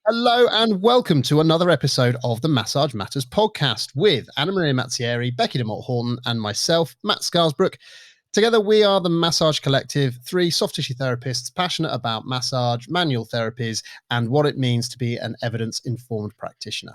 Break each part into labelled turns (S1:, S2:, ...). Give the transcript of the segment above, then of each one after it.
S1: Hello and welcome to another episode of the Massage Matters podcast with Anna Maria Mazzieri, Becky DeMott Horton, and myself, Matt Scarsbrook. Together, we are the Massage Collective, three soft tissue therapists passionate about massage, manual therapies, and what it means to be an evidence informed practitioner.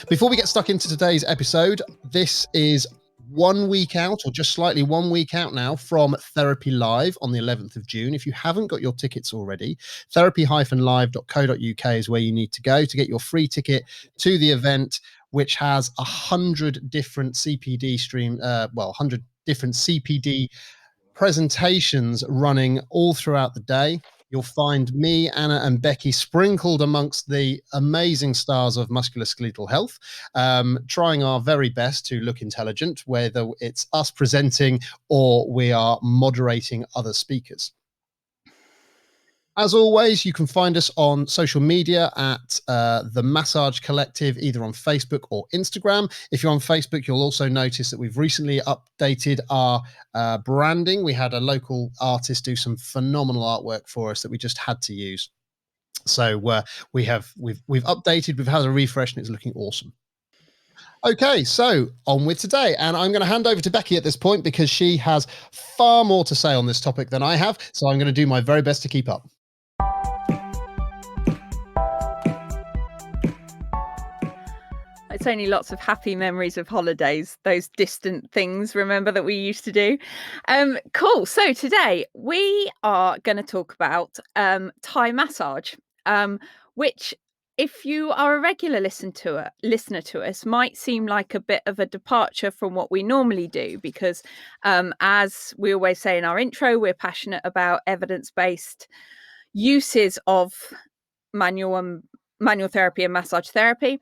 S1: Before we get stuck into today's episode, this is 1 week out, or just slightly 1 week out now, from Therapy Live on the 11th of June. If you haven't got your tickets already, therapy-live.co.uk is where you need to go to get your free ticket to the event, which has 100 different CPD 100 different CPD presentations running all throughout the day. You'll find me, Anna, and Becky sprinkled amongst the amazing stars of musculoskeletal health, trying our very best to look intelligent, whether it's us presenting or we are moderating other speakers. As always, you can find us on social media at the Massage Collective, either on Facebook or Instagram. If you're on Facebook, you'll also notice that we've recently updated our branding. We had a local artist do some phenomenal artwork for us that we just had to use. So we've updated, we've had a refresh, and it's looking awesome. Okay, so on with today, and I'm going to hand over to Becky at this point because she has far more to say on this topic than I have. So I'm going to do my very best to keep up.
S2: It's only lots of happy memories of holidays, those distant things, remember, that we used to do. Cool. So today we are going to talk about Thai massage, which, if you are a regular listener to us, might seem like a bit of a departure from what we normally do, because as we always say in our intro, we're passionate about evidence-based uses of manual therapy and massage therapy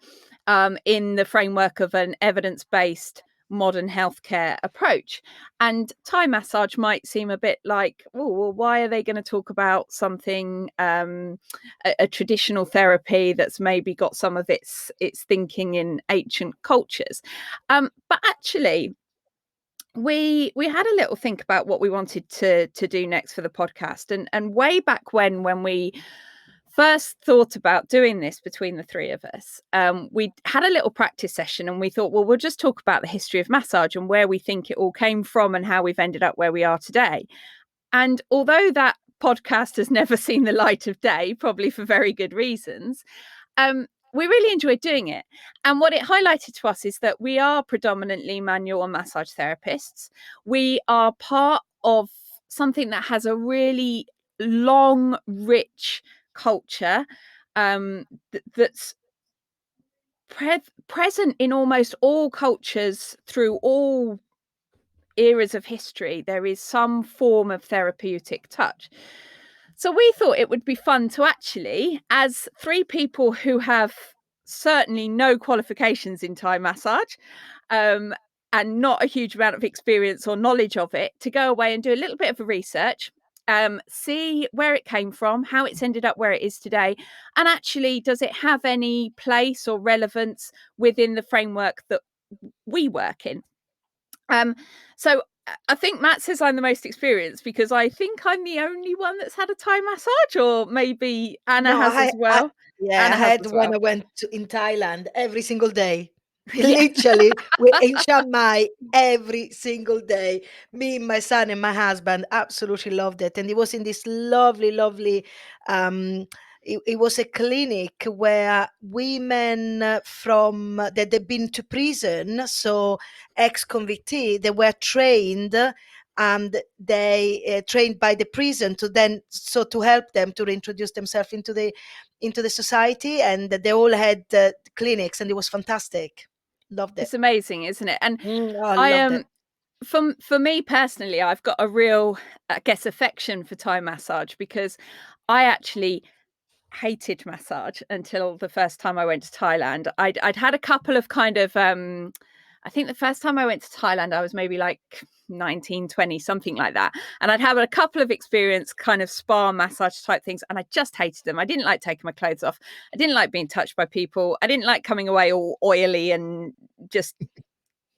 S2: in the framework of an evidence-based modern healthcare approach. And Thai massage might seem a bit like, oh, well, why are they going to talk about something, a traditional therapy that's maybe got some of its thinking in ancient cultures? But actually, we had a little think about what we wanted to do next for the podcast, and way back when we first thought about doing this between the three of us, we had a little practice session, and we thought, well, we'll just talk about the history of massage and where we think it all came from and how we've ended up where we are today. And although that podcast has never seen the light of day, probably for very good reasons, we really enjoyed doing it. And what it highlighted to us is that we are predominantly manual and massage therapists. We are part of something that has a really long, rich culture that's present in almost all cultures through all eras of history. There is some form of therapeutic touch. So we thought it would be fun to actually, as three people who have certainly no qualifications in Thai massage, and not a huge amount of experience or knowledge of it, to go away and do a little bit of a research, see where it came from, how it's ended up where it is today, and actually, does it have any place or relevance within the framework that we work in? So I think Matt says I'm the most experienced because I think I'm the only one that's had a Thai massage, or maybe Anna has as well.
S3: I
S2: Anna has
S3: had
S2: as
S3: when
S2: well.
S3: I went in Thailand every single day. Literally, we're in Chiang Mai every single day. Me, my son, and my husband absolutely loved it. And it was in this lovely, it was a clinic where women from that had been to prison, so ex-convictee, they were trained, and they trained by the prison to help them to reintroduce themselves into the society. And they all had clinics, and it was fantastic. Loved it.
S2: It's amazing, isn't it? And
S3: I loved it.
S2: For me personally, I've got a real, I guess, affection for Thai massage, because I actually hated massage until the first time I went to Thailand. I'd had a couple of kind of I think the first time I went to Thailand, I was maybe like 19, 20, something like that. And I'd had a couple of experience kind of spa massage type things, and I just hated them. I didn't like taking my clothes off. I didn't like being touched by people. I didn't like coming away all oily and just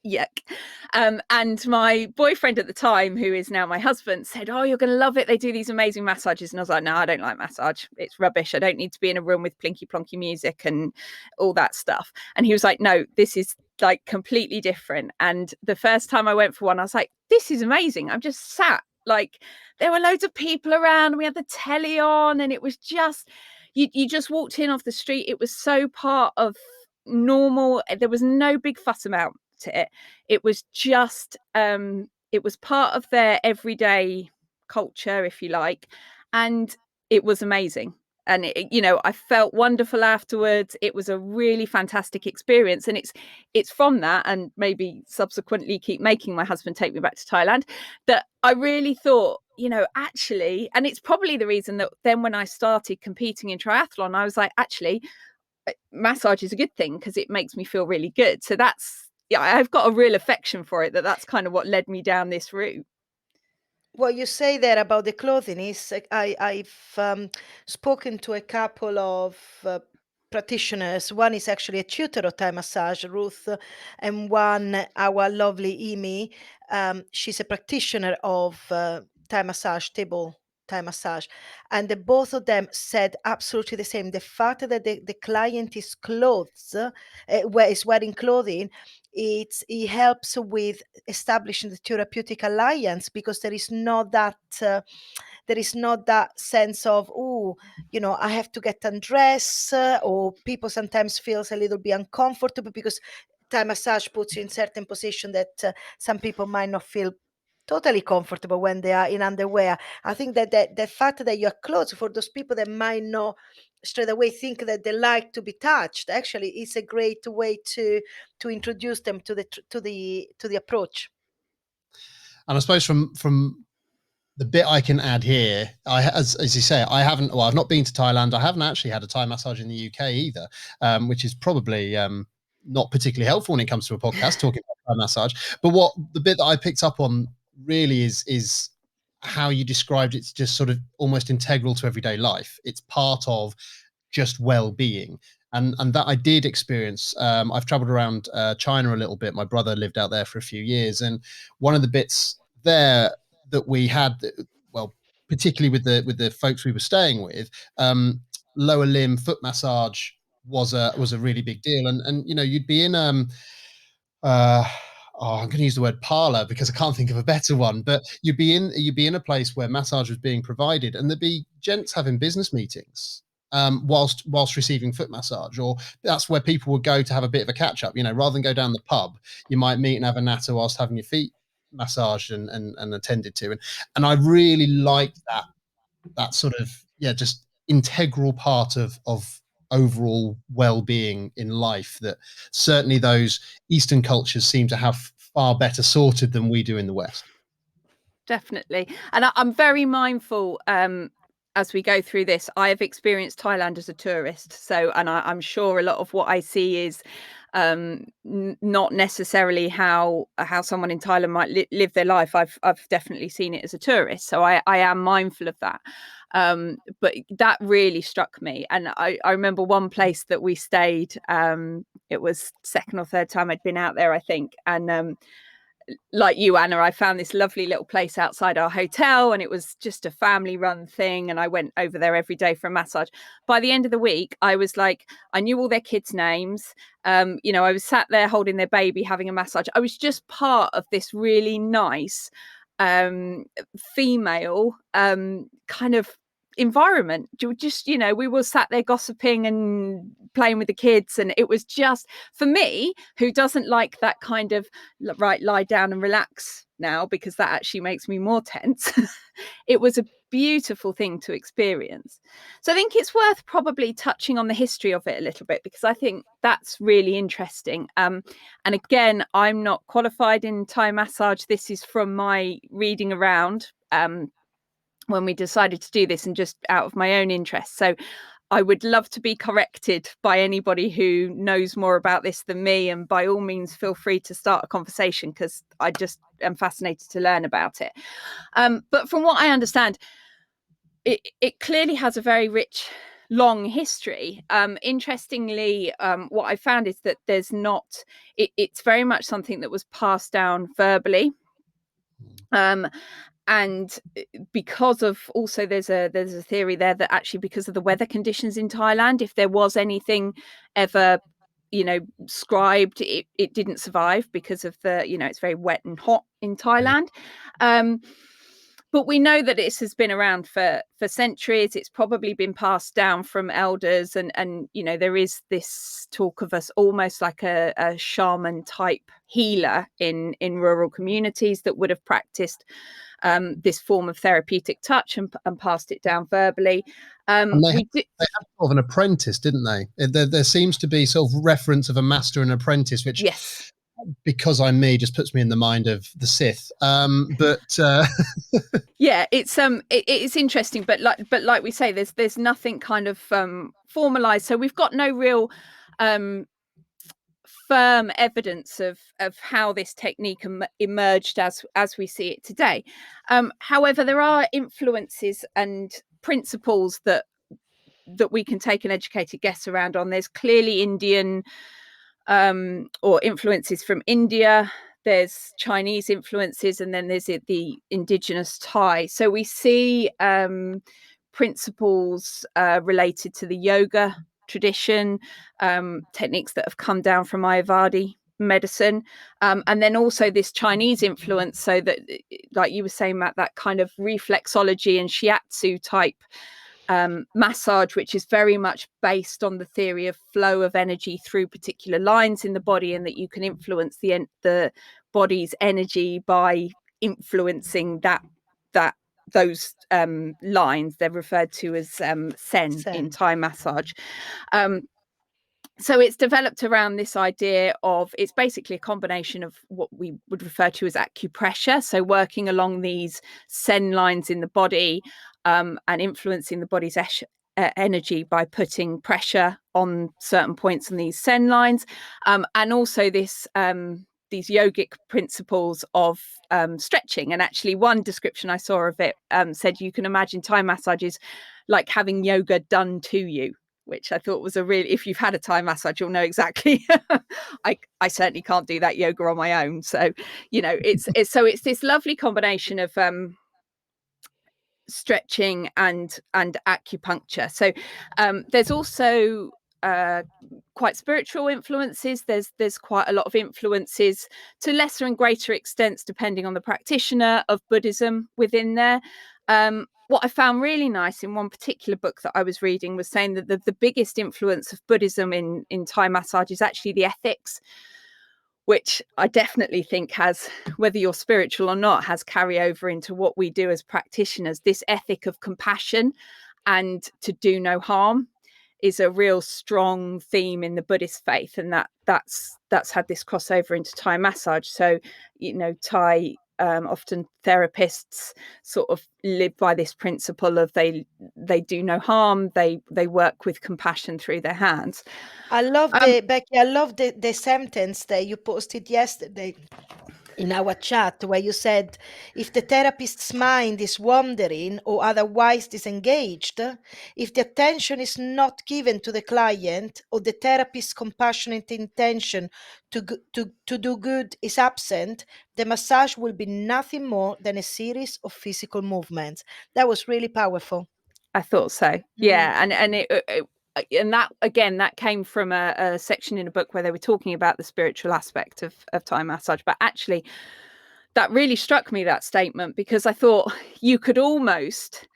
S2: yuck. And my boyfriend at the time, who is now my husband, said, "Oh, you're going to love it. They do these amazing massages." And I was like, "No, I don't like massage. It's rubbish. I don't need to be in a room with plinky plonky music and all that stuff." And he was like, "No, this is like completely different." And the first time I went for one, I was like, "This is amazing." I'm just sat, like, there were loads of people around. We had the telly on, and it was just, you just walked in off the street. It was so part of normal. There was no big fuss about it. It was just it was part of their everyday culture, if you like, and it was amazing. And I felt wonderful afterwards. It was a really fantastic experience, and it's from that, and maybe subsequently keep making my husband take me back to Thailand, that I really thought, actually, and it's probably the reason that then when I started competing in triathlon, I was like, actually, massage is a good thing because it makes me feel really good. So I've got a real affection for it. That's kind of what led me down this route.
S3: What you say there about the clothing is, I've spoken to a couple of practitioners. One is actually a tutor of Thai massage, Ruth, and one, our lovely Amy. She's a practitioner of Thai massage, table Thai massage. And the both of them said absolutely the same. The fact that the client is is wearing clothing, it helps with establishing the therapeutic alliance, because there is not that sense of, I have to get undressed, or people sometimes feels a little bit uncomfortable because Thai massage puts you in certain position that some people might not feel totally comfortable when they are in underwear. I think that the fact that you're clothes, for those people that might not straight away think that they like to be touched, actually is a great way to introduce them to the approach.
S1: And I suppose from the bit I can add here, as you say, I've not been to Thailand. I haven't actually had a Thai massage in the UK either, which is probably not particularly helpful when it comes to a podcast talking about Thai massage. But what the bit that I picked up on really is how you described it's just sort of almost integral to everyday life. It's part of just well-being. And that I did experience. I've traveled around China a little bit. My brother lived out there for a few years, and one of the bits there that we had, well, particularly with the folks we were staying with, lower limb foot massage was a really big deal. And you'd be in I'm going to use the word parlor because I can't think of a better one, but you'd be in a place where massage was being provided, and there'd be gents having business meetings whilst receiving foot massage, or that's where people would go to have a bit of a catch up. Rather than go down the pub, you might meet and have a natter whilst having your feet massaged and attended to. And I really like that sort of, just integral part of overall well-being in life that certainly those Eastern cultures seem to have far better sorted than we do in the West.
S2: Definitely. And I'm very mindful as we go through this. I have experienced Thailand as a tourist, and I'm sure a lot of what I see is not necessarily how someone in Thailand might live their life. I've definitely seen it as a tourist, so I am mindful of that. But that really struck me, and I remember one place that we stayed. It was second or third time I'd been out there, I think, and like you, Anna, I found this lovely little place outside our hotel, and it was just a family run thing, and I went over there every day for a massage. By the end of the week, I was like, I knew all their kids' names. I was sat there holding their baby, having a massage. I was just part of this really nice female kind of environment. Just, we were sat there gossiping and playing with the kids, and it was just, for me, who doesn't like that kind of lie down and relax now, because that actually makes me more tense. It was a beautiful thing to experience. So I think it's worth probably touching on the history of it a little bit, because I think that's really interesting. And again, I'm not qualified in Thai massage. This is from my reading around when we decided to do this, and just out of my own interest. So I would love to be corrected by anybody who knows more about this than me, and by all means feel free to start a conversation, because I just am fascinated to learn about it. But from what I understand, it clearly has a very rich, long history. Interestingly, what I found is that there's not, it's very much something that was passed down verbally. And because of, also there's a theory there that actually because of the weather conditions in Thailand, if there was anything ever scribed, it didn't survive because of the, it's very wet and hot in Thailand. But we know that this has been around for centuries. It's probably been passed down from elders, and there is this talk of us almost like a shaman type healer in rural communities that would have practiced this form of therapeutic touch and passed it down verbally.
S1: And they had sort of an apprentice, didn't they? There seems to be sort of reference of a master and apprentice, which,
S2: yes,
S1: because I'm me, just puts me in the mind of the Sith.
S2: Yeah, it's interesting, but like we say, there's nothing kind of formalized. So we've got no real firm evidence of how this technique emerged as we see it today. However, there are influences and principles that we can take an educated guess around on. There's clearly Indian or influences from India. There's Chinese influences, and then there's the indigenous Thai. So we see principles related to the yoga tradition, techniques that have come down from Ayurvedic medicine, and then also this Chinese influence. So that, like you were saying, Matt, that kind of reflexology and shiatsu type massage, which is very much based on the theory of flow of energy through particular lines in the body, and that you can influence the body's energy by influencing those lines. They're referred to as sen in Thai massage. So it's developed around this idea of, it's basically a combination of what we would refer to as acupressure, so working along these sen lines in the body and influencing the body's energy by putting pressure on certain points on these sen lines, and also this these yogic principles of stretching. And actually one description I saw of it said you can imagine Thai massages like having yoga done to you, which I thought was a really, if you've had a Thai massage, you'll know exactly. I certainly can't do that yoga on my own. So, it's this lovely combination of stretching and acupuncture. So there's also quite spiritual influences. There's quite a lot of influences to lesser and greater extents depending on the practitioner of Buddhism within there. What I found really nice in one particular book that I was reading was saying that the biggest influence of Buddhism in Thai massage is actually the ethics, which I definitely think has, whether you're spiritual or not, has carryover into what we do as practitioners. This ethic of compassion and to do no harm is a real strong theme in the Buddhist faith, and that's had this crossover into Thai massage. So, Thai often therapists sort of live by this principle of they do no harm, they work with compassion through their hands.
S3: I love Becky, I love the sentence that you posted yesterday in our chat, where you said, if the therapist's mind is wandering or otherwise disengaged, if the attention is not given to the client, or the therapist's compassionate intention to do good is absent, the massage will be nothing more than a series of physical movements. That was really powerful.
S2: I thought so. Yeah. And that, again, that came from a section in a book where they were talking about the spiritual aspect of Thai massage. But actually, that really struck me, that statement, because I thought you could almost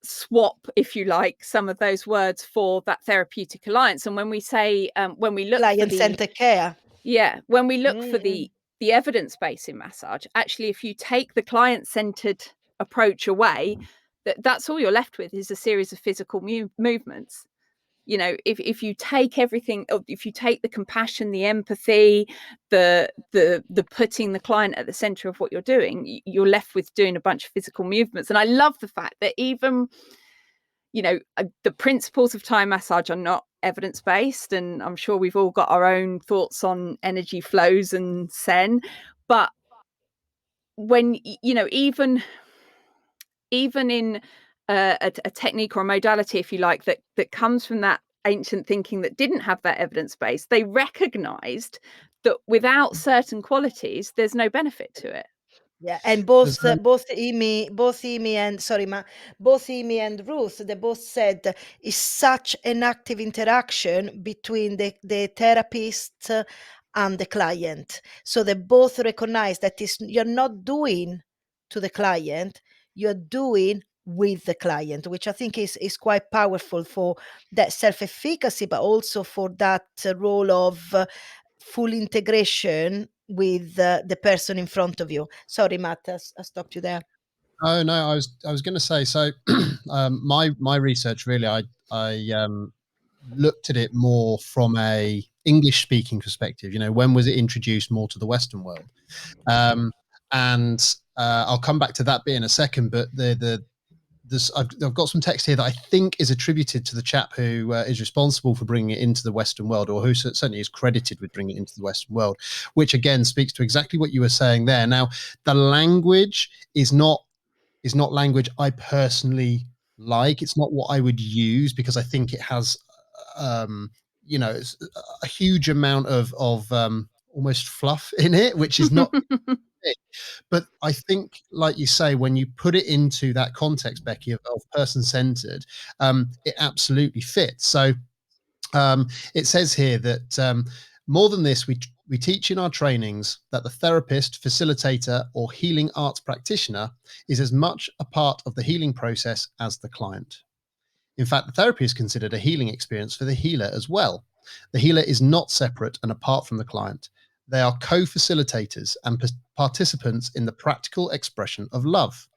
S2: swap, if you like, some of those words for that therapeutic alliance. And when we say, when we look for
S3: client-centered care.
S2: Yeah, when we look for the evidence base in massage, actually, if you take the client-centered approach away, that's all you're left with is a series of physical movements. If you take everything, if you take the compassion, the empathy, the putting the client at the center of what you're doing, you're left with doing a bunch of physical movements. And I love the fact that even the principles of Thai massage are not evidence-based, and I'm sure we've all got our own thoughts on energy flows and Sen, but when even in a technique or a modality, if you like, that comes from that ancient thinking that didn't have that evidence base, they recognized that without certain qualities there's no benefit to it.
S3: Yeah, and
S1: There's no
S3: both Amy and sorry, both Amy and Ruth, they both said it's such an active interaction between the therapist and the client. So they both recognize that you're not doing to the client, you're doing with the client, which I think is quite powerful for that self-efficacy, but also for that role of full integration with the person in front of you. Sorry, Matt, I stopped you there.
S1: Oh no, I was going to say, so my research really, I looked at it more from a English speaking perspective. When was it introduced more to the Western world? And I'll come back to that bit in a second. But I've got some text here that I think is attributed to the chap who is responsible for bringing it into the Western world, or who certainly is credited with bringing it into the Western world, which again speaks to exactly what you were saying there. Now, the language is not language I personally like. It's not what I would use, because I think it has, it's a huge amount of almost fluff in it, which is not. But I think, like you say, when you put it into that context, Becky, of person-centered, it absolutely fits. So it says here that more than this, we teach in our trainings that the therapist, facilitator, or healing arts practitioner is as much a part of the healing process as the client. In fact, the therapy is considered a healing experience for the healer as well. The healer is not separate and apart from the client. They are co-facilitators and participants in the practical expression of love.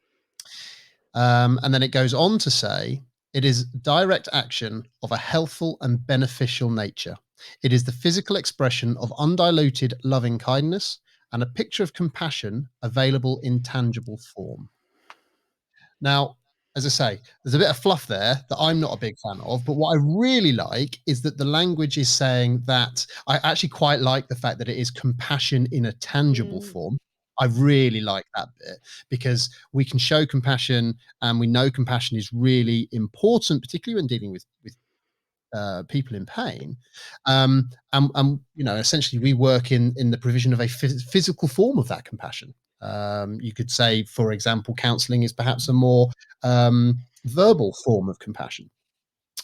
S1: And then it goes on to say, it is direct action of a healthful and beneficial nature. It is the physical expression of undiluted loving kindness and a picture of compassion available in tangible form. Now, as I say, there's a bit of fluff there that I'm not a big fan of, but what I really like is that the language is saying that I actually quite like the fact that it is compassion in a tangible form. I really like that bit, because we can show compassion, and we know compassion is really important, particularly when dealing with people in pain. And essentially we work in the provision of a physical form of that compassion. You could say, for example, counseling is perhaps a more verbal form of compassion.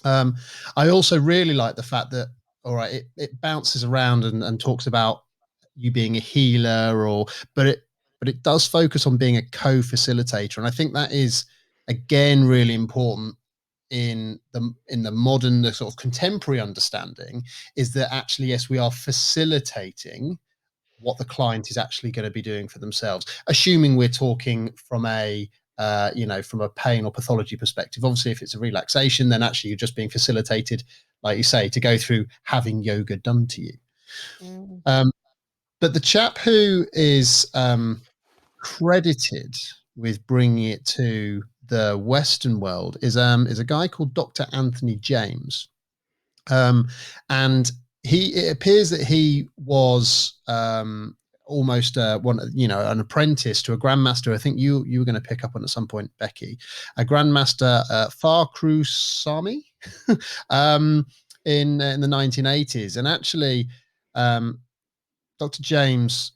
S1: I also really like the fact that, all right, it bounces around and talks about you being a healer, but it does focus on being a co-facilitator, and I think that is again really important in the modern, the sort of contemporary understanding, is that actually, yes, we are facilitating what the client is actually going to be doing for themselves, assuming we're talking from a from a pain or pathology perspective. Obviously, if it's a relaxation, then actually you're just being facilitated, like you say, to go through having yoga done to you. But the chap who is credited with bringing it to the Western world is a guy called Dr. Anthony James, and it appears that he was almost an apprentice to a grandmaster. I think you were going to pick up on at some point, Becky, a grandmaster Farkru Sami in the 1980s, and actually Dr. James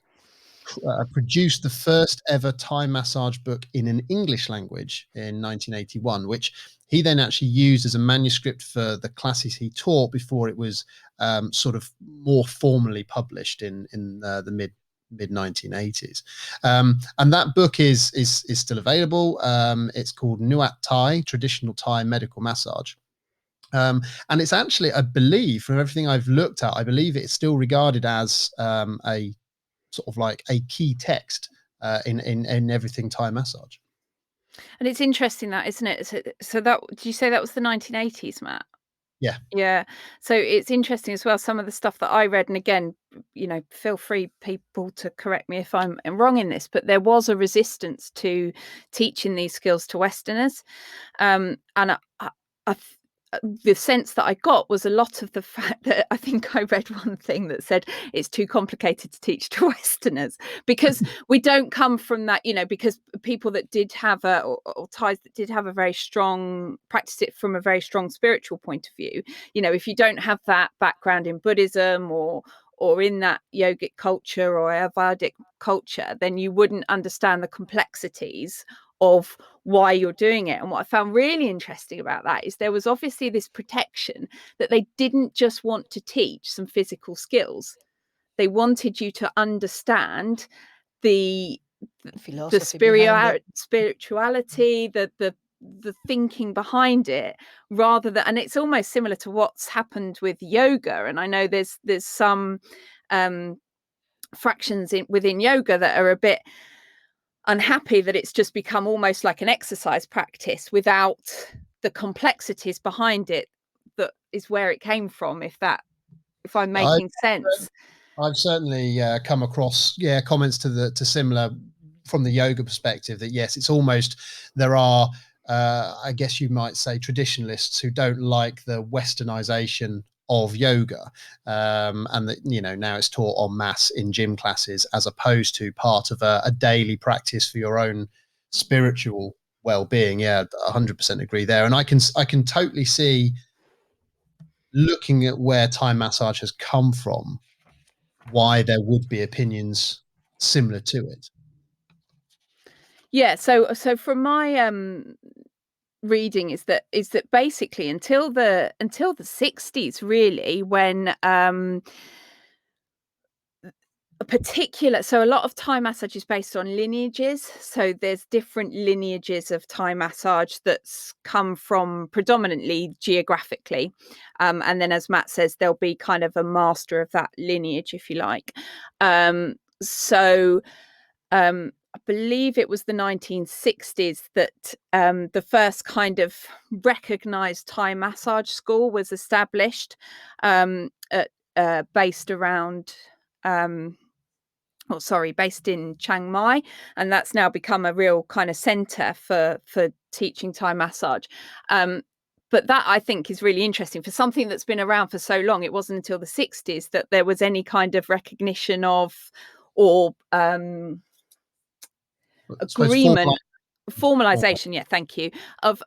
S1: produced the first ever Thai massage book in an English language in 1981, which he then actually used as a manuscript for the classes he taught before it was sort of more formally published in the mid 1980s. And that book is still available. It's called Nuat Thai, Traditional Thai Medical Massage. And it's actually, I believe, from everything I've looked at, I believe it's still regarded as a sort of like a key text in everything Thai massage.
S2: And it's interesting that, isn't it? So that, did you say that was the 1980s, Matt?
S1: Yeah.
S2: Yeah. So it's interesting as well, some of the stuff that I read, and again, feel free, people, to correct me if I'm wrong in this, but there was a resistance to teaching these skills to Westerners. And the sense that I got was a lot of the fact that I think I read one thing that said it's too complicated to teach to Westerners, because we don't come from that, because people that did have or ties that did have a very strong practice it from a very strong spiritual point of view. If you don't have that background in Buddhism or in that yogic culture or Ayurvedic culture, then you wouldn't understand the complexities of why you're doing it. And what I found really interesting about that is there was obviously this protection that they didn't just want to teach some physical skills. They wanted you to understand the
S3: philosophy behind it.
S2: spirituality, the thinking behind it, rather than, and it's almost similar to what's happened with yoga. And I know there's some fractions within yoga that are a bit unhappy that it's just become almost like an exercise practice without the complexities behind it. That is where it came from, if I'm making sense.
S1: I've certainly come across comments to similar from the yoga perspective, that yes, it's almost, there are I guess you might say traditionalists who don't like the westernization of yoga, and that now it's taught en masse in gym classes as opposed to part of a daily practice for your own spiritual well-being. 100% agree there. And I can totally see, looking at where Thai massage has come from, why there would be opinions similar to it.
S2: So from my reading is that basically until the 60s, really, when so a lot of Thai massage is based on lineages. So there's different lineages of Thai massage that's come from predominantly geographically, and then, as Matt says, there'll be kind of a master of that lineage, if you like. I believe it was the 1960s that the first kind of recognized Thai massage school was established, based around based in Chiang Mai, and that's now become a real kind of center for teaching Thai massage. But that, I think, is really interesting for something that's been around for so long. It wasn't until the 60s that there was any kind of recognition of, or agreement, formalization, thank you, of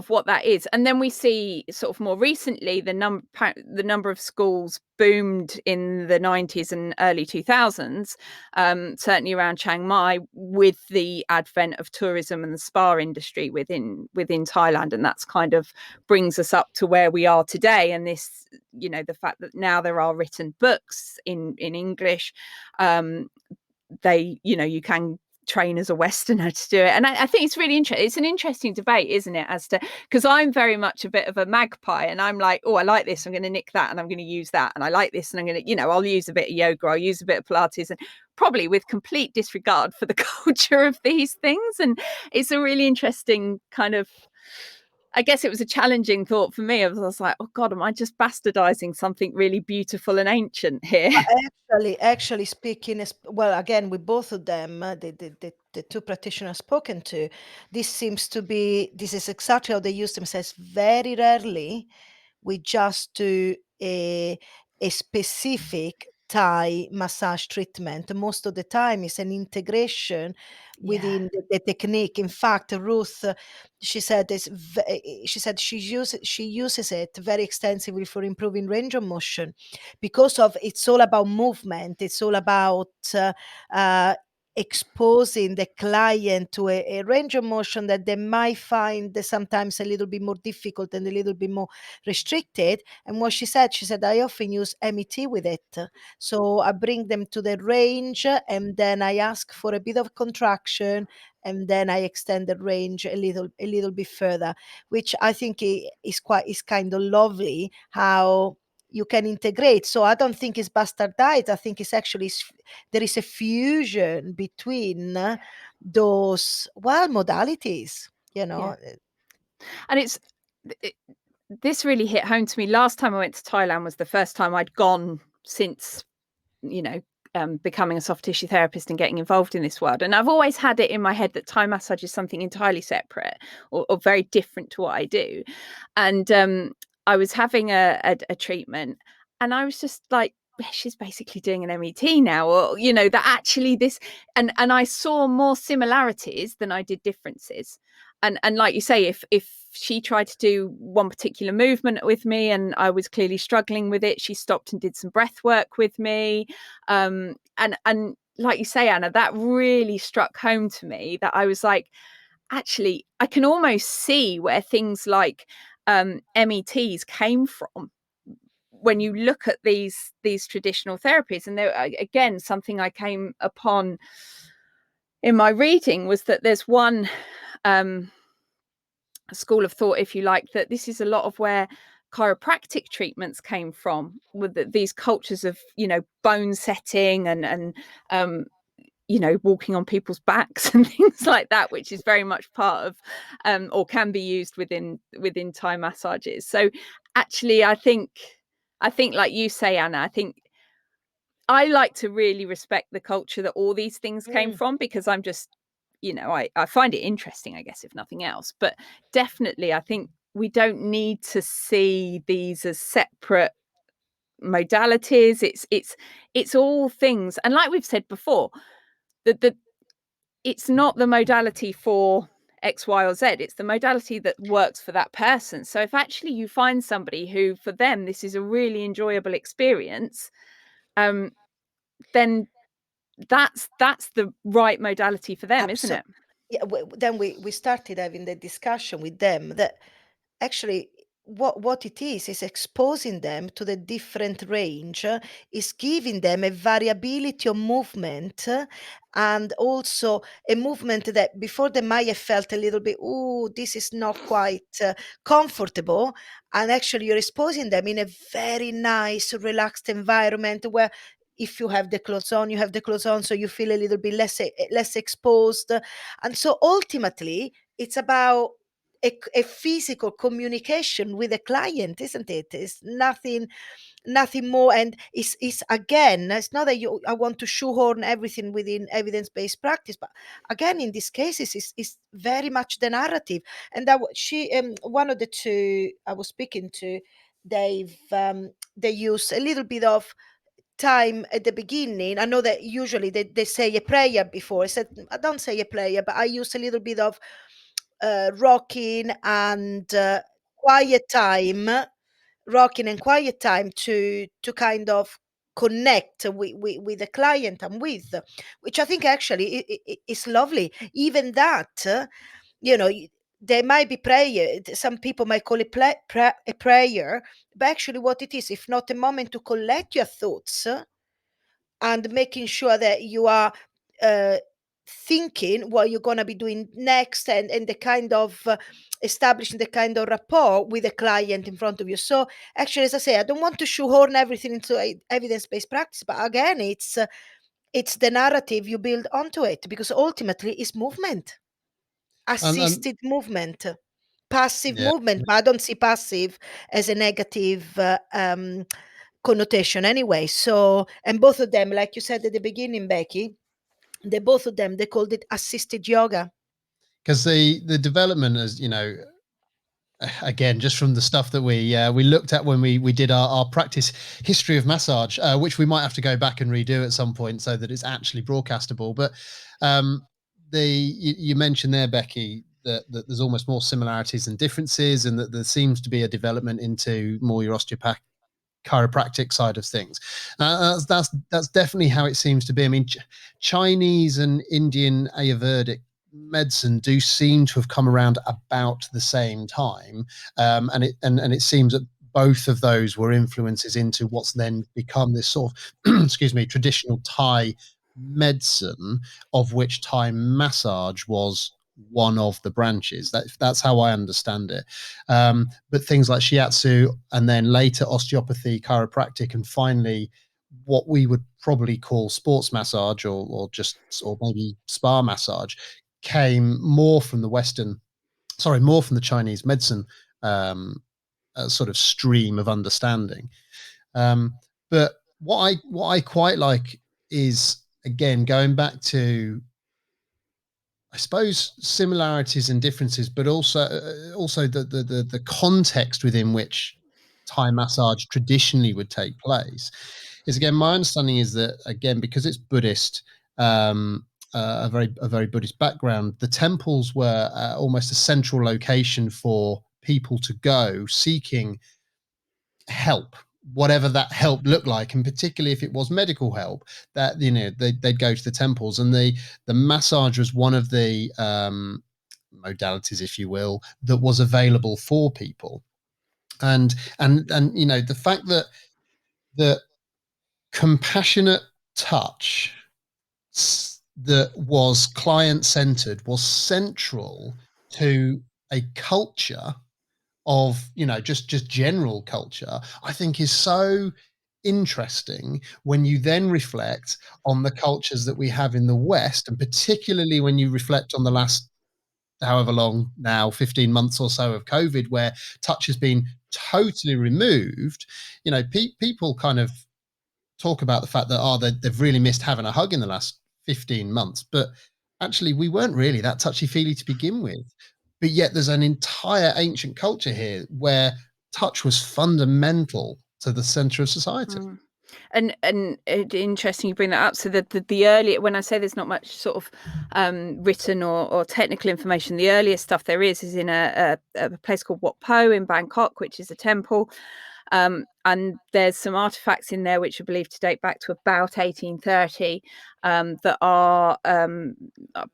S2: what that is. And then we see sort of more recently the number of schools boomed in the 90s and early 2000s, certainly around Chiang Mai, with the advent of tourism and the spa industry within Thailand. And that's kind of brings us up to where we are today. And this, the fact that now there are written books in English, you can train as a Westerner to do it. And I think it's really interesting. It's an interesting debate, isn't it, as to, because I'm very much a bit of a magpie, and I'm like, oh, I like this, I'm going to nick that, and I'm going to use that, and I like this, and I'm going to, I'll use a bit of yoga, I'll use a bit of Pilates, and probably with complete disregard for the culture of these things. And it's a really interesting kind of, I guess it was a challenging thought for me. I was like, oh God, am I just bastardizing something really beautiful and ancient here?
S3: Actually speaking, well, again, with both of them, the two practitioners spoken to, this is exactly how they use themselves. Very rarely we just do a specific Thai massage treatment. Most of the time it's an integration within the technique. In fact, Ruth, she said she uses it very extensively for improving range of motion, because of it's all about movement. It's all about exposing the client to a range of motion that they might find sometimes a little bit more difficult and a little bit more restricted. And what she said, I often use MET with it. So I bring them to the range, and then I ask for a bit of contraction, and then I extend the range a little bit further, which I think is kind of lovely how you can integrate. So I don't think it's bastardized. I think it's actually, there is a fusion between those modalities,
S2: And this really hit home to me. Last time I went to Thailand was the first time I'd gone since, becoming a soft tissue therapist and getting involved in this world. And I've always had it in my head that Thai massage is something entirely separate or very different to what I do. And I was having a treatment, and I was just like, she's basically doing an MET now, or that actually this, and I saw more similarities than I did differences. And like you say, if she tried to do one particular movement with me and I was clearly struggling with it, she stopped and did some breath work with me. And like you say, Anna, that really struck home to me, that I was like, actually, I can almost see where things like METs came from when you look at these traditional therapies. And there, again, something I came upon in my reading was that there's one school of thought, if you like, that this is a lot of where chiropractic treatments came from, with these cultures of bone setting and walking on people's backs and things like that, which is very much part of or can be used within Thai massages. So actually, I think like you say, Anna, I think I like to really respect the culture that all these things came from, because I'm just, I find it interesting, I guess, if nothing else. But definitely, I think we don't need to see these as separate modalities. It's all things. And like we've said before, that it's not the modality for X, Y, or Z. It's the modality that works for that person. So if actually you find somebody who, for them, this is a really enjoyable experience, then that's the right modality for them, isn't it?
S3: Yeah, then we started having the discussion with them that actually what it is exposing them to the different range, is giving them a variability of movement, and also a movement that before they might have felt a little bit, oh, this is not quite comfortable, and actually you're exposing them in a very nice relaxed environment where if you have the clothes on, you have the clothes on, so you feel a little bit less exposed. And so ultimately it's about a physical communication with a client, isn't it? It's nothing more. And it's again, it's not that I want to shoehorn everything within evidence-based practice, but again, in these cases, is very much the narrative. And that she one of the two I was speaking to, they use a little bit of time at the beginning. I know that usually they say a prayer before. I said, I don't say a prayer, but I use a little bit of rocking and quiet time, rocking and quiet time to kind of connect with the client I'm with, which I think actually is lovely. Even that, there might be prayer. Some people might call it a prayer, but actually what it is, if not a moment to collect your thoughts, and making sure that you are uh, thinking what you're going to be doing next, and the kind of establishing the kind of rapport with the client in front of you. So actually, as I say, I don't want to shoehorn everything into evidence-based practice, but again, it's the narrative you build onto it, because ultimately it's movement, assisted movement, passive movement. But I don't see passive as a negative connotation anyway. So, and both of them, like you said at the beginning, Becky, both of them, they called it assisted yoga.
S1: Because the development, as again, just from the stuff that we looked at when we did our practice history of massage, which we might have to go back and redo at some point so that it's actually broadcastable. But you mentioned there, Becky, that there's almost more similarities than differences, and that there seems to be a development into more your osteopathic chiropractic side of things. That's definitely how it seems to be. I mean, Chinese and Indian Ayurvedic medicine do seem to have come around about the same time, and it seems that both of those were influences into what's then become this sort of excuse me, traditional Thai medicine, of which Thai massage was one of the branches. That's how I understand it. But things like shiatsu, and then later osteopathy, chiropractic, and finally what we would probably call sports massage, or maybe spa massage, came more from the Chinese medicine sort of stream of understanding. But what I quite like is, again, going back to, I suppose, similarities and differences, but also the context within which Thai massage traditionally would take place. Is, again, my understanding is that, again, because it's Buddhist, a very Buddhist background, the temples were almost a central location for people to go seeking help, whatever that help looked like, and particularly if it was medical help, that, you know, they'd go to the temples, and the massage was one of the modalities, if you will, that was available for people. And you know, the fact that the compassionate touch that was client centered was central to a culture of, you know, just general culture, I think is so interesting when you then reflect on the cultures that we have in the West, and particularly when you reflect on the last however long now, 15 months or so of COVID, where touch has been totally removed. You know, people kind of talk about the fact that they've really missed having a hug in the last 15 months, but actually we weren't really that touchy-feely to begin with. But yet there's an entire ancient culture here where touch was fundamental to the center of society.
S2: And interesting you bring that up. So the earlier, when I say there's not much sort of written or technical information, the earliest stuff there is in a place called Wat Po in Bangkok, which is a temple. And there's some artifacts in there which are believed to date back to about 1830 that are, I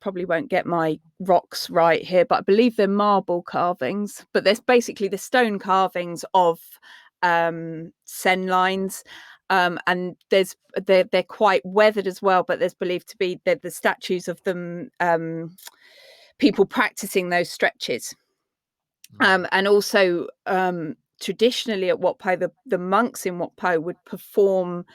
S2: probably won't get my rocks right here, but I believe they're marble carvings. But there's basically the stone carvings of sen lines. And they're quite weathered as well, but there's believed to be the statues of them, people practicing those stretches. And also traditionally at Wat Po, the monks in Wat Po would perform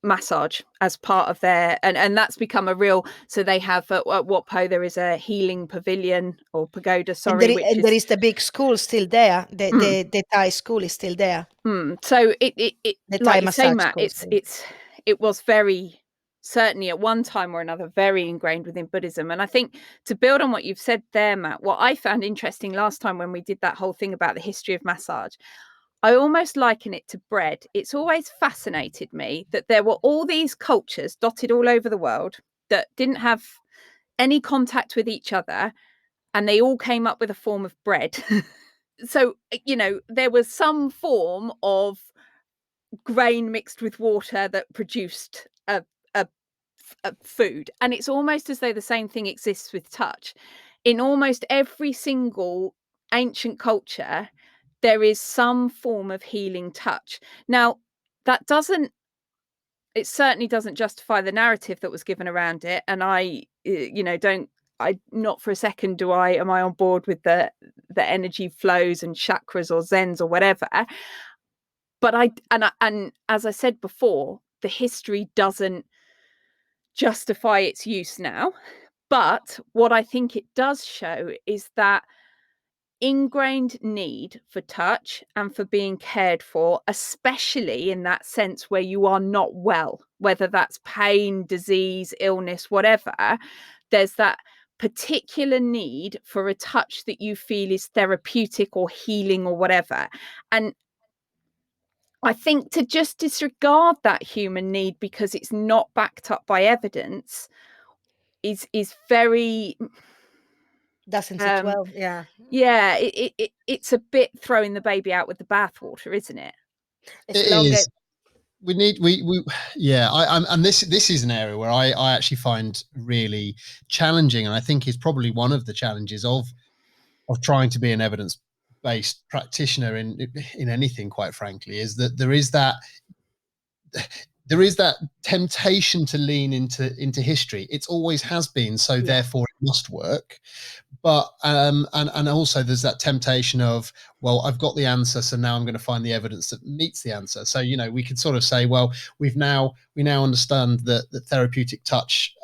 S2: massage as part of their, and that's become a real, so they have at Wat Po there is a healing pavilion or pagoda, sorry,
S3: and there is the big school still there. The Thai school is still there.
S2: So it
S3: The
S2: like
S3: Thai
S2: you say,
S3: massage
S2: Matt,
S3: school.
S2: it was very, certainly at one time or another, very ingrained within Buddhism. And I think, to build on what you've said there, Matt, what I found interesting last time when we did that whole thing about the history of massage, I almost liken it to bread. It's always fascinated me that there were all these cultures dotted all over the world that didn't have any contact with each other, and they all came up with a form of bread. So, you know, there was some form of grain mixed with water that produced a food. And it's almost as though the same thing exists with touch. In almost every single ancient culture, there is some form of healing touch. Now, it certainly doesn't justify the narrative that was given around it. And I not for a second am I on board with the energy flows and chakras or zens or whatever. But and as I said before, the history doesn't justify its use now. But what I think it does show is that ingrained need for touch and for being cared for, especially in that sense where you are not well, whether that's pain, disease, illness, whatever, there's that particular need for a touch that you feel is therapeutic or healing or whatever. And I think to just disregard that human need because it's not backed up by evidence is very,
S3: doesn't sit well. Yeah.
S2: Yeah, it's a bit throwing the baby out with the bathwater, isn't it?
S3: It is.
S1: And this is an area where I actually find really challenging, and I think is probably one of the challenges of trying to be an evidence-based practitioner in anything, quite frankly, is that there is that temptation to lean into history. It always has been, so therefore it must work. But and also there's that temptation of, well, I've got the answer, so now I'm going to find the evidence that meets the answer. So, you know, we could sort of say, well, we now understand that therapeutic touch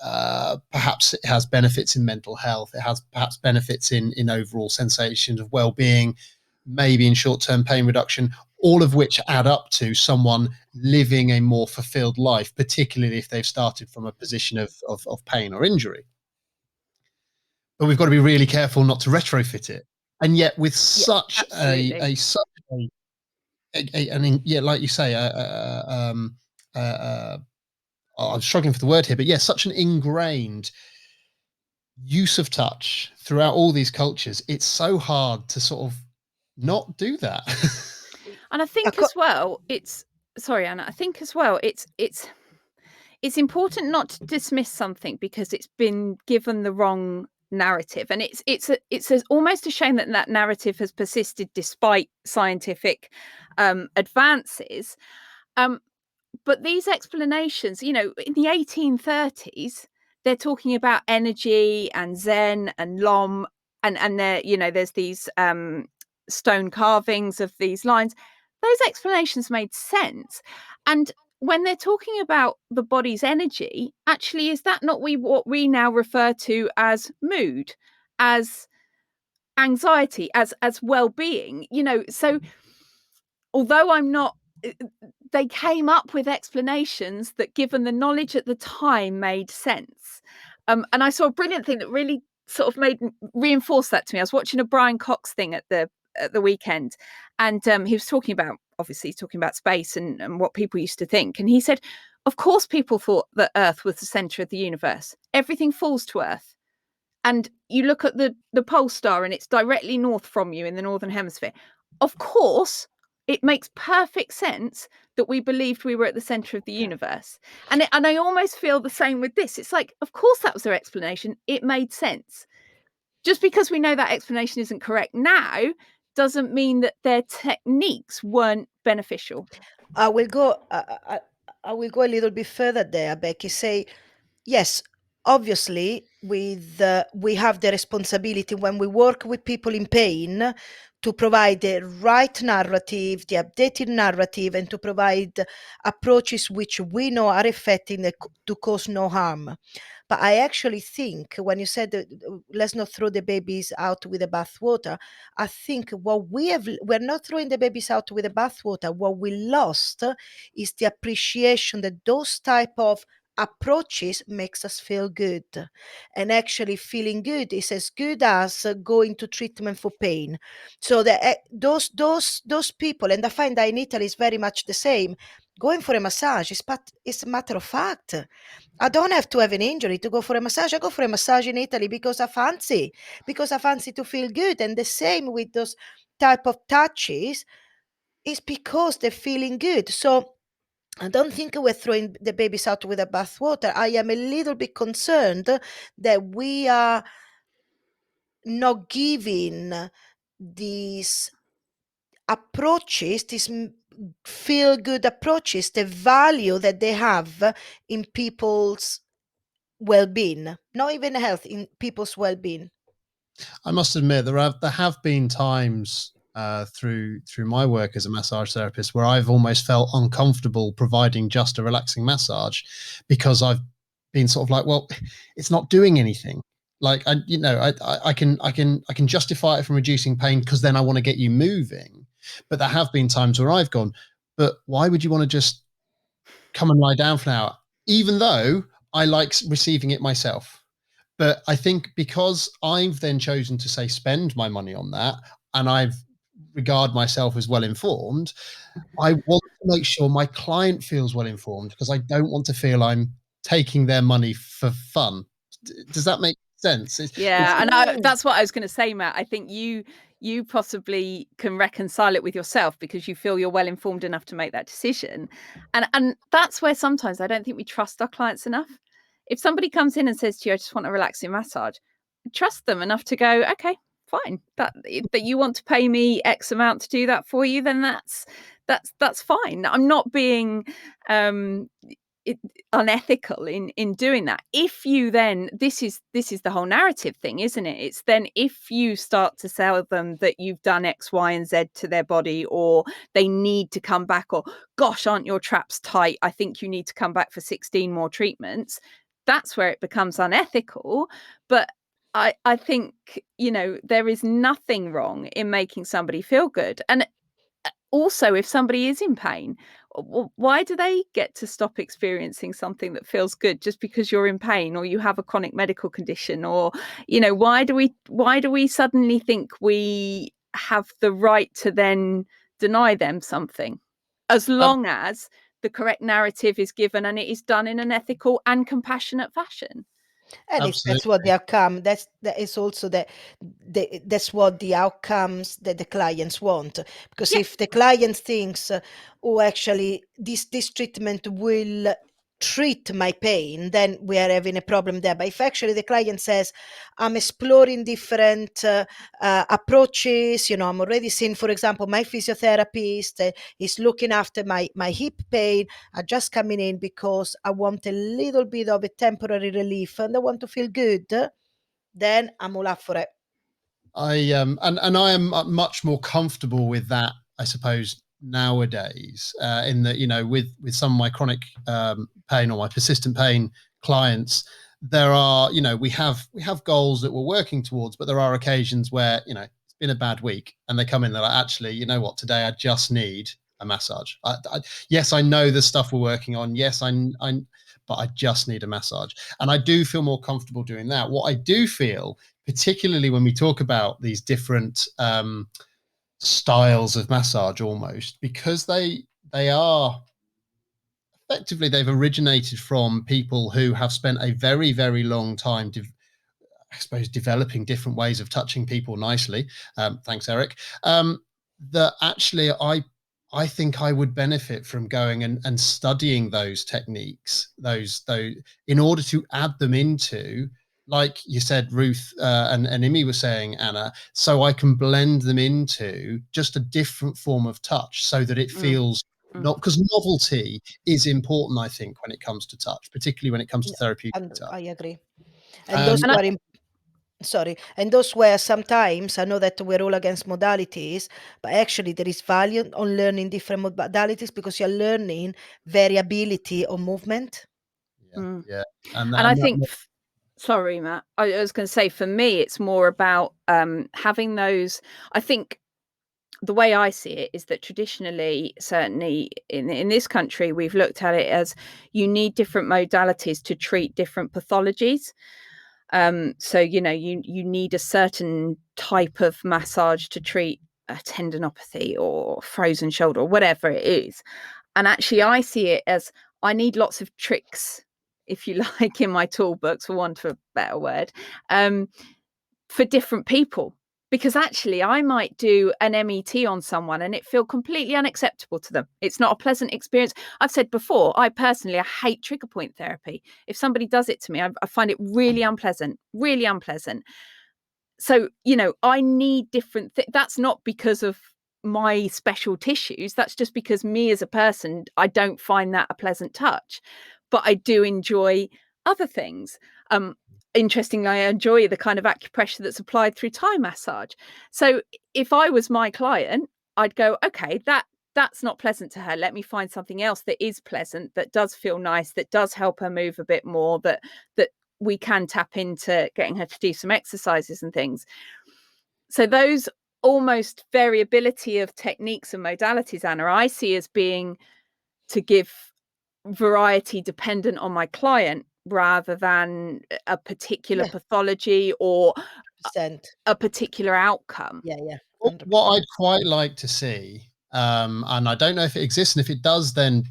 S1: perhaps it has benefits in mental health. It has perhaps benefits in overall sensations of well-being, maybe in short-term pain reduction, all of which add up to someone living a more fulfilled life, particularly if they've started from a position of pain or injury. But we've got to be really careful not to retrofit it. And yet, with such
S2: absolutely.
S1: like you say, I'm struggling for the word here, but yeah, such an ingrained use of touch throughout all these cultures. It's so hard to sort of not do that.
S2: And I think as well, sorry, Anna, I think as well, it's important not to dismiss something because it's been given the wrong narrative, and it's almost a shame that that narrative has persisted despite scientific advances. But these explanations, in the 1830s, they're talking about energy and Zen and Lom, and there, there's these stone carvings of these lines. Those explanations made sense. And when they're talking about the body's energy, actually, is that not what we now refer to as mood, as anxiety, as well-being? So although I'm not, they came up with explanations that, given the knowledge at the time, made sense. And I saw a brilliant thing that really sort of reinforced that to me. I was watching a Brian Cox thing at the weekend, and he was talking about space and what people used to think. And he said, of course, people thought that Earth was the center of the universe. Everything falls to Earth. And you look at the pole star and it's directly north from you in the northern hemisphere. Of course, it makes perfect sense that we believed we were at the center of the universe. And I almost feel the same with this. It's like, of course, that was their explanation. It made sense. Just because we know that explanation isn't correct now doesn't mean that their techniques weren't beneficial.
S3: I will go a little bit further there, Becky. Say, yes, obviously, we have the responsibility when we work with people in pain to provide the right narrative, the updated narrative, and to provide approaches which we know are effective to cause no harm. But I actually think when you said let's not throw the babies out with the bathwater, I think we're not throwing the babies out with the bathwater. What we lost is the appreciation that those type of approaches makes us feel good, and actually feeling good is as good as going to treatment for pain. So that those people, and I find that in Italy is very much the same. Going for a massage is a matter of fact. I don't have to have an injury to go for a massage. I go for a massage in Italy because I fancy to feel good. And the same with those type of touches is because they're feeling good. So I don't think we're throwing the babies out with the bathwater. I am a little bit concerned that we are not giving these approaches, these feel-good approaches, the value that they have in people's well-being, not even health, in people's well-being.
S1: I must admit there have been times through my work as a massage therapist where I've almost felt uncomfortable providing just a relaxing massage because I've been sort of like, well, it's not doing anything. Like I can justify it from reducing pain because then I want to get you moving. But there have been times where I've gone, but why would you want to just come and lie down for an hour, even though I like receiving it myself? But I think because I've then chosen to say spend my money on that, and I regard myself as well informed, I want to make sure my client feels well informed because I don't want to feel I'm taking their money for fun. Does that make sense?
S2: That's what I was going to say, Matt. I think you possibly can reconcile it with yourself because you feel you're well informed enough to make that decision, and that's where sometimes I don't think we trust our clients enough. If somebody comes in and says to you, I just want a relaxing massage, trust them enough to go, okay, fine. That you want to pay me X amount to do that for you, then that's fine. I'm not being unethical in doing that. If you then, this is the whole narrative thing, isn't it? It's then if you start to sell them that you've done X, Y, and Z to their body, or they need to come back, or gosh, aren't your traps tight? I think you need to come back for 16 more treatments. That's where it becomes unethical. But I think, there is nothing wrong in making somebody feel good. And also, if somebody is in pain, why do they get to stop experiencing something that feels good just because you're in pain or you have a chronic medical condition? Or, why do we suddenly think we have the right to then deny them something, as long as the correct narrative is given and it is done in an ethical and compassionate fashion?
S3: And if that's what the outcome, that is also that's what the outcomes that the clients want. Because if the client thinks, oh, actually, this treatment will treat my pain, then we are having a problem there. But if actually the client says, I'm exploring different approaches, I'm already seeing, for example, my physiotherapist is looking after my hip pain. I just coming in because I want a little bit of a temporary relief and I want to feel good, then I'm all up for it.
S1: I and I am much more comfortable with that, I suppose, nowadays. In that, with some of my chronic pain or my persistent pain clients, there are, we have goals that we're working towards, but there are occasions where it's been a bad week, and they come in, they're like, actually, you know what, today I just need a massage. Yes, I know the stuff we're working on. Yes, but I just need a massage, and I do feel more comfortable doing that. What I do feel, particularly when we talk about these different styles of massage, almost because they are effectively, they've originated from people who have spent a very, very long time I suppose developing different ways of touching people nicely. Thanks, Eric. That actually I think I would benefit from going and studying those techniques, those in order to add them into, like you said, Ruth and Imi were saying, Anna, so I can blend them into just a different form of touch so that it feels not, because novelty is important, I think, when it comes to touch, particularly when it comes to therapeutic touch.
S3: I agree. And those and those where sometimes, I know that we're all against modalities, but actually there is value on learning different modalities because you're learning variability of movement.
S1: Yeah.
S2: And I think, sorry, Matt, I was going to say, for me, it's more about having those. I think the way I see it is that traditionally, certainly in this country, we've looked at it as you need different modalities to treat different pathologies. So, you need a certain type of massage to treat a tendinopathy or frozen shoulder or whatever it is. And actually, I see it as I need lots of tricks, if you like, in my toolbox, for want of a better word, for different people. Because actually, I might do an MET on someone and it feel completely unacceptable to them. It's not a pleasant experience. I've said before, I hate trigger point therapy. If somebody does it to me, I find it really unpleasant, really unpleasant. So, I need different that's not because of my special tissues. That's just because me as a person, I don't find that a pleasant touch. But I do enjoy other things. Interestingly, I enjoy the kind of acupressure that's applied through Thai massage. So if I was my client, I'd go, okay, that's not pleasant to her. Let me find something else that is pleasant, that does feel nice, that does help her move a bit more, that we can tap into getting her to do some exercises and things. So those almost variability of techniques and modalities, Anna, I see as being to give variety dependent on my client rather than a particular pathology or a particular outcome.
S3: Yeah.
S1: What I'd quite like to see, and I don't know if it exists, and if it does, then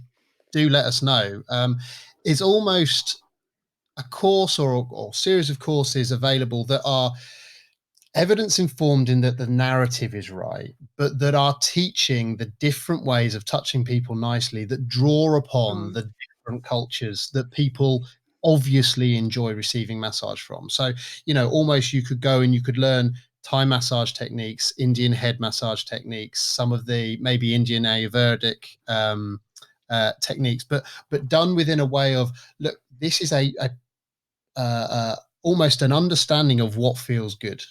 S1: do let us know, is almost a course or series of courses available that are evidence informed, in that the narrative is right, but that are teaching the different ways of touching people nicely, that draw upon the different cultures that people obviously enjoy receiving massage from. So, almost you could go and you could learn Thai massage techniques, Indian head massage techniques, some of the maybe Indian Ayurvedic techniques, but done within a way of, look, this is a almost an understanding of what feels good.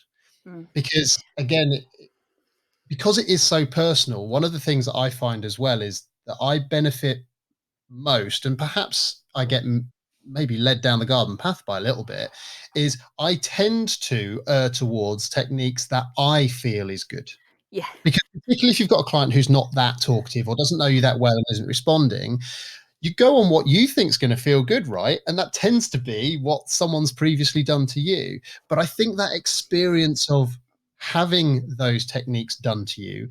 S1: Because again, because it is so personal, one of the things that I find as well is that I benefit most, and perhaps I get maybe led down the garden path by a little bit, is I tend to err towards techniques that I feel is good.
S2: Yeah.
S1: Because particularly if you've got a client who's not that talkative or doesn't know you that well and isn't responding, you go on what you think is going to feel good, right? And that tends to be what someone's previously done to you. But I think that experience of having those techniques done to you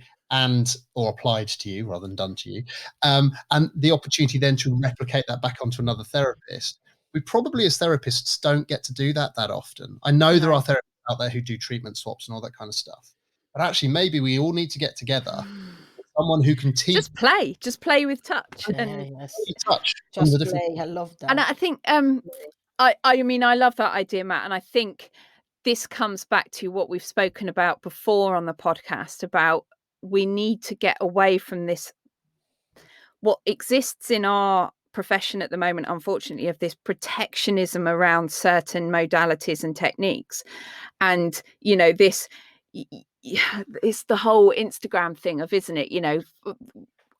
S1: or applied to you rather than done to you, and the opportunity then to replicate that back onto another therapist, we probably as therapists don't get to do that often. I know there are therapists out there who do treatment swaps and all that kind of stuff, but actually maybe we all need to get together, someone who can teach.
S2: Just play with touch.
S3: Yeah,
S2: And
S3: yes.
S1: touch from
S3: Just
S1: the different.
S3: play. I love that.
S2: and I think I mean, I love that idea, Matt, and I think this comes back to what we've spoken about before on the podcast about we need to get away from this, what exists in our profession at the moment, unfortunately, of this protectionism around certain modalities and techniques. And, you know, this, it's the whole Instagram thing of, isn't it? You know,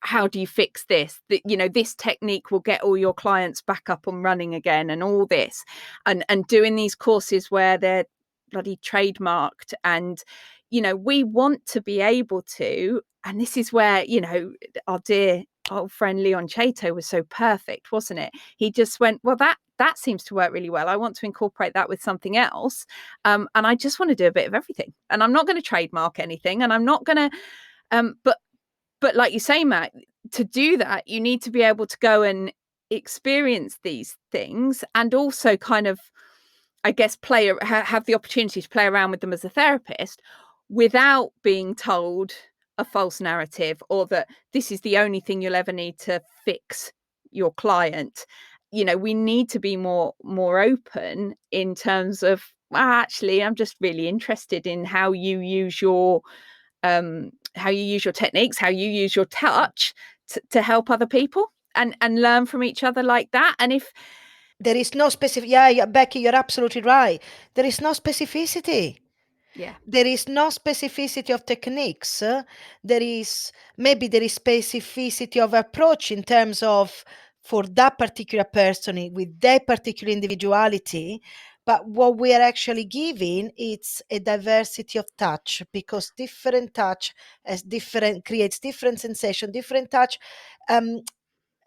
S2: how do you fix this? That, you know, this technique will get all your clients back up and running again, and all this, and doing these courses where they're bloody trademarked. And, you know, we want to be able to, and this is where, you know, our dear old friend Leon Chato was so perfect, wasn't it? He just went, well, that seems to work really well. I want to incorporate that with something else. And I just want to do a bit of everything. And I'm not going to trademark anything, and I'm not going to, but like you say, Matt, to do that, you need to be able to go and experience these things, and also kind of, I guess, have the opportunity to play around with them as a therapist without being told a false narrative, or that this is the only thing you'll ever need to fix your client. You know, we need to be more open in terms of, well, actually, I'm just really interested in how you use your techniques, how you use your touch to help other people, and learn from each other like that. And if
S3: there is no specific, yeah, Becky, you're absolutely right. There is no specificity.
S2: Yeah.
S3: There is no specificity of techniques. There is specificity of approach in terms of, for that particular person with their particular individuality. But what we are actually giving, it's a diversity of touch, because different touch creates different sensation. Different touch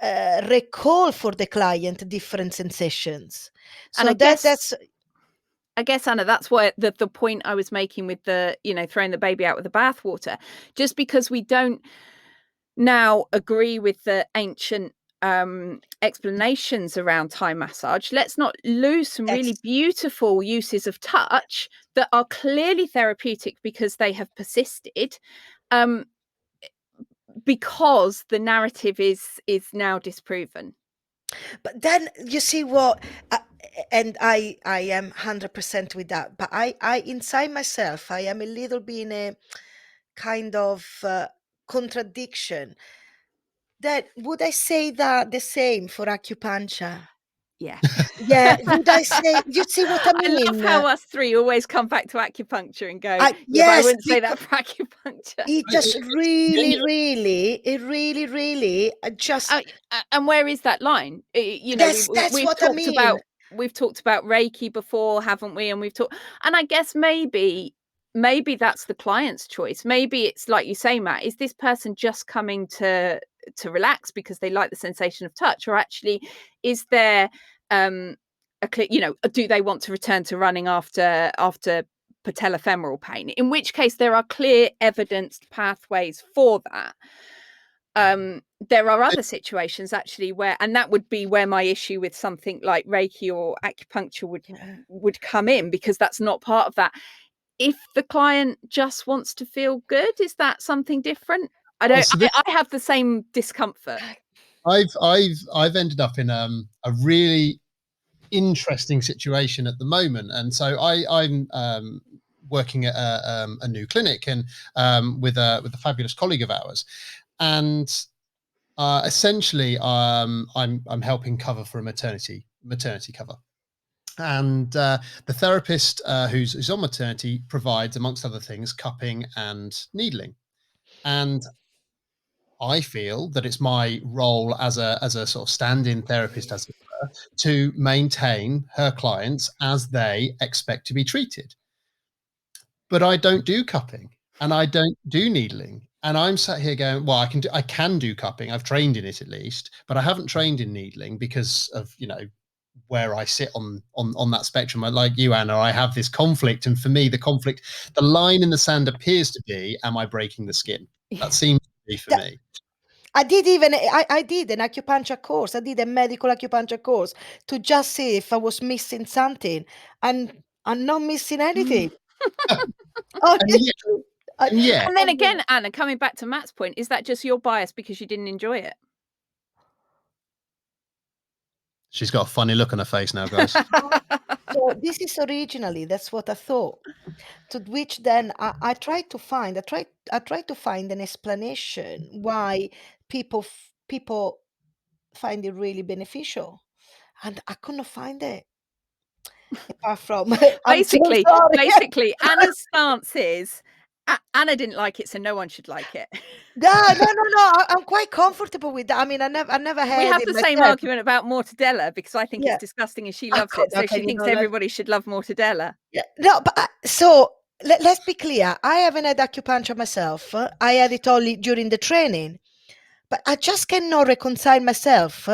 S3: recall for the client different sensations. So
S2: and I guess, Anna, that's why the point I was making with the, you know, throwing the baby out with the bathwater. Just because we don't now agree with the ancient explanations around Thai massage, let's not lose some really beautiful uses of touch that are clearly therapeutic because they have persisted, because the narrative is now disproven.
S3: But then you see what, and I am 100% with that. But I inside myself, I am a little bit in a kind of contradiction. That would I say that the same for acupuncture?
S2: Yeah.
S3: Yeah, would I say? You see what I
S2: I
S3: mean?
S2: love how us three always come back to acupuncture and go, yeah, but I
S3: Yes,
S2: wouldn't say that for acupuncture.
S3: it just really, really, just.
S2: And where is that line? You know,
S3: That's
S2: we've
S3: what I
S2: talked
S3: mean.
S2: about Reiki before, haven't we? And we've talked, and I guess maybe that's the client's choice. Maybe it's like you say, Matt, is this person just coming to relax because they like the sensation of touch, or actually is there a clear, you know, do they want to return to running after patellofemoral pain? In which case there are clear evidenced pathways for that. There are other situations actually where, and that would be where my issue with something like Reiki or acupuncture would come in, because that's not part of that. If the client just wants to feel good, is that something different? I don't. I have the same discomfort.
S1: I've ended up in a really interesting situation at the moment, and so I'm working at a new clinic, and with a fabulous colleague of ours, and essentially I'm helping cover for a maternity cover. And the therapist who's on maternity provides, amongst other things, cupping and needling. And I feel that it's my role as a sort of stand-in therapist, as it were, to maintain her clients as they expect to be treated. But I don't do cupping. and I don't do needling. And I'm sat here going, well, I can do cupping. I've trained in it at least, but I haven't trained in needling because of, where I sit on that spectrum. Like you, Anna, I have this conflict, and for me, the line in the sand appears to be, am I breaking the skin? That seems to be for me.
S3: I did an acupuncture course. I did a medical acupuncture course to just see if I was missing something, and I'm not missing anything.
S1: And yet,
S2: and then again, Anna, coming back to Matt's point, is that just your bias because you didn't enjoy it?
S1: She's got a funny look on her face now, guys.
S3: So this is originally, that's what I thought. To which then I tried to find an explanation why people find it really beneficial, and I couldn't find it. Apart from
S2: basically, Anna's stance is Anna didn't like it, so no one should like it.
S3: No. I'm quite comfortable with that. I mean, I never had.
S2: We have the same argument about mortadella because I think it's disgusting and she loves it, so she thinks everybody should love mortadella.
S3: Yeah, no, but so let's be clear. I haven't had acupuncture myself. I had it only during the training, but I just cannot reconcile myself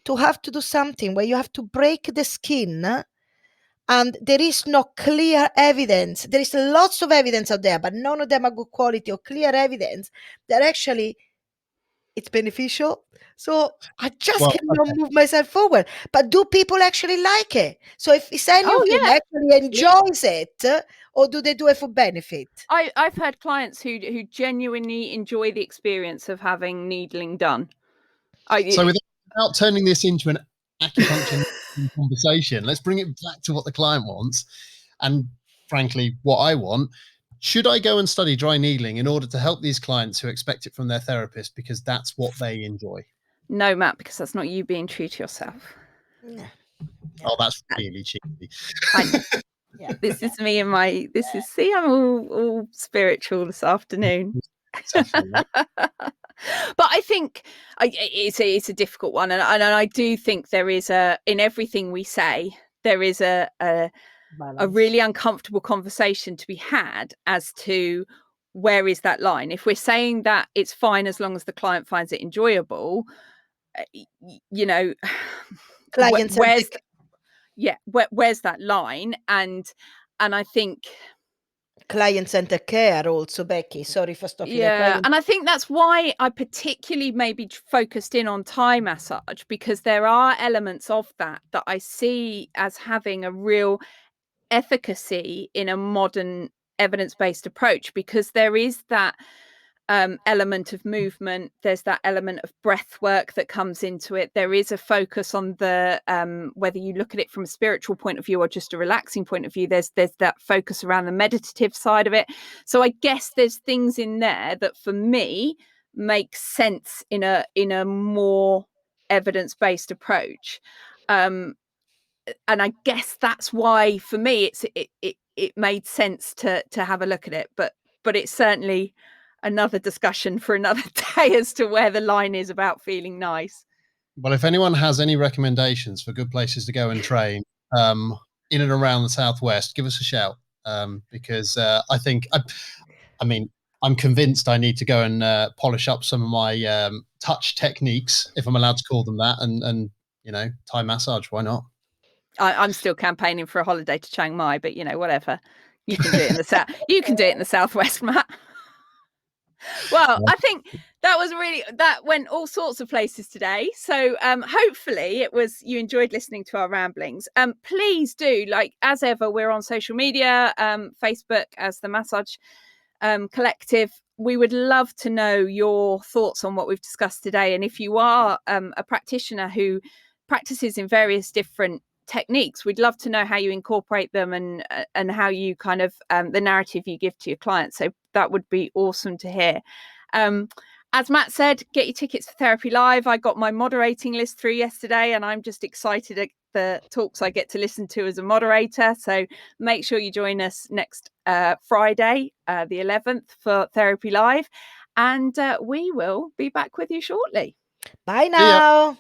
S3: to have to do something where you have to break the skin. And there is no clear evidence. There is lots of evidence out there, but none of them are good quality or clear evidence that actually it's beneficial. So I just cannot move myself forward. But do people actually like it? So if any of them actually enjoys it, or do they do it for benefit?
S2: I've had clients who genuinely enjoy the experience of having needling done.
S1: So without turning this into an acupuncture conversation, let's bring it back to what the client wants, and frankly, what I want. Should I go and study dry needling in order to help these clients who expect it from their therapist because that's what they enjoy?
S2: No, Matt, because that's not you being true to yourself.
S3: Yeah.
S1: Oh, that's really cheeky.
S2: I know. Yeah, this is me and my. See, I'm all spiritual this afternoon. But I think it's a difficult one, and I do think there is in everything we say there is a really uncomfortable conversation to be had as to where is that line. If we're saying that it's fine as long as the client finds it enjoyable, where's that line? And I think
S3: client-centered care also, Becky. Sorry for stopping.
S2: Yeah, and I think that's why I particularly maybe focused in on Thai massage, because there are elements of that I see as having a real efficacy in a modern evidence-based approach, because there is that element of movement, there's that element of breath work that comes into it. There is a focus on the whether you look at it from a spiritual point of view or just a relaxing point of view, there's that focus around the meditative side of it. So I guess there's things in there that for me make sense in a more evidence-based approach, and I guess that's why for me it made sense to have a look at it, but it's certainly another discussion for another day as to where the line is about feeling nice.
S1: Well, if anyone has any recommendations for good places to go and train in and around the Southwest, give us a shout, because I think, I mean, I'm convinced I need to go and polish up some of my touch techniques, if I'm allowed to call them that, and Thai massage. Why not?
S2: I'm still campaigning for a holiday to Chiang Mai, but whatever. You can do it in the south. You can do it in the Southwest, Matt. Well, I think that went all sorts of places today. So hopefully you enjoyed listening to our ramblings. Please do, as ever, we're on social media, Facebook as the Massage Collective. We would love to know your thoughts on what we've discussed today. And if you are a practitioner who practices in various different techniques, we'd love to know how you incorporate them and how you kind of the narrative you give to your clients. So that would be awesome to hear. As Matt said, get your tickets for Therapy Live. I got my moderating list through yesterday, and I'm just excited at the talks I get to listen to as a moderator. So make sure you join us next Friday, the 11th, for Therapy Live, and we will be back with you shortly.
S3: Bye now.